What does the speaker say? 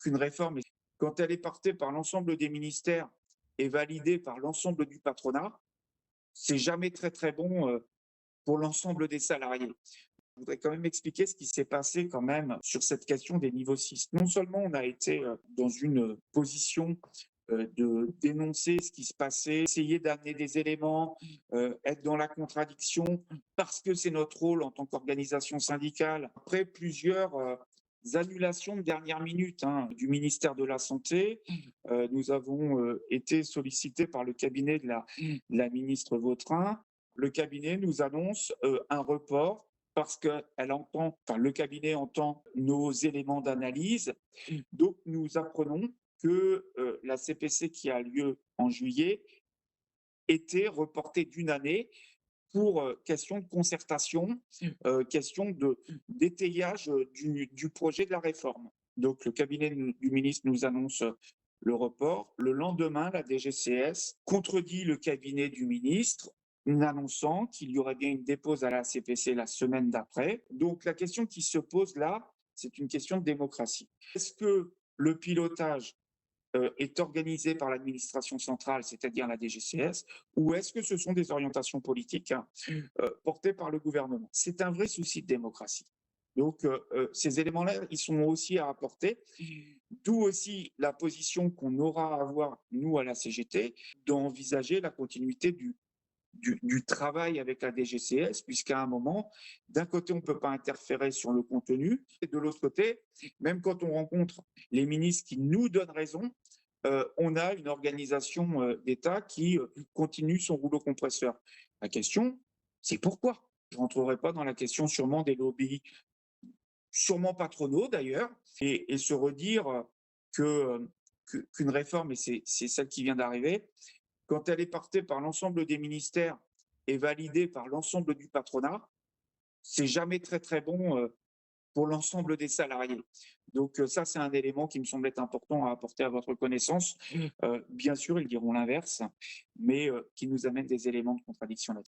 qu'une réforme, quand elle est portée par l'ensemble des ministères et validée par l'ensemble du patronat, c'est jamais très, très bon, pour l'ensemble des salariés. Je voudrais quand même expliquer ce qui s'est passé quand même sur cette question des niveaux 6. Non seulement on a été, dans une position, de dénoncer ce qui se passait, essayer d'amener des éléments, être dans la contradiction parce que c'est notre rôle en tant qu'organisation syndicale. Après plusieurs, annulations de dernière minute, hein, du ministère de la Santé, nous avons, été sollicités par le cabinet de la ministre Vautrin. Le cabinet nous annonce, un report parce que le cabinet entend nos éléments d'analyse. Donc, nous apprenons que la CPC qui a lieu en juillet était reportée d'une année pour question de concertation, question d'étayage du projet de la réforme. Donc, le cabinet du ministre nous annonce le report. Le lendemain, la DGCS contredit le cabinet du ministre en annonçant qu'il y aurait bien une dépose à la CPC la semaine d'après. Donc, la question qui se pose là, c'est une question de démocratie. Est-ce que le pilotage est organisé par l'administration centrale, c'est-à-dire la DGCS, ou est-ce que ce sont des orientations politiques, hein, portées par le gouvernement? C'est un vrai souci de démocratie. Donc, ces éléments-là, ils sont aussi à apporter, d'où aussi la position qu'on aura à avoir, nous, à la CGT, d'envisager la continuité du travail avec la DGCS, puisqu'à un moment, d'un côté, on ne peut pas interférer sur le contenu, et de l'autre côté, même quand on rencontre les ministres qui nous donnent raison, on a une organisation d'État qui continue son rouleau compresseur. La question, c'est pourquoi? Je ne rentrerai pas dans la question sûrement des lobbies, sûrement patronaux d'ailleurs, et se redire qu'une réforme, et c'est celle qui vient d'arriver, quand elle est portée par l'ensemble des ministères et validée par l'ensemble du patronat, c'est jamais très, très bon, pour l'ensemble des salariés. Donc ça, c'est un élément qui me semble être important à apporter à votre connaissance. Bien sûr, ils diront l'inverse, mais qui nous amène des éléments de contradiction là-dessus.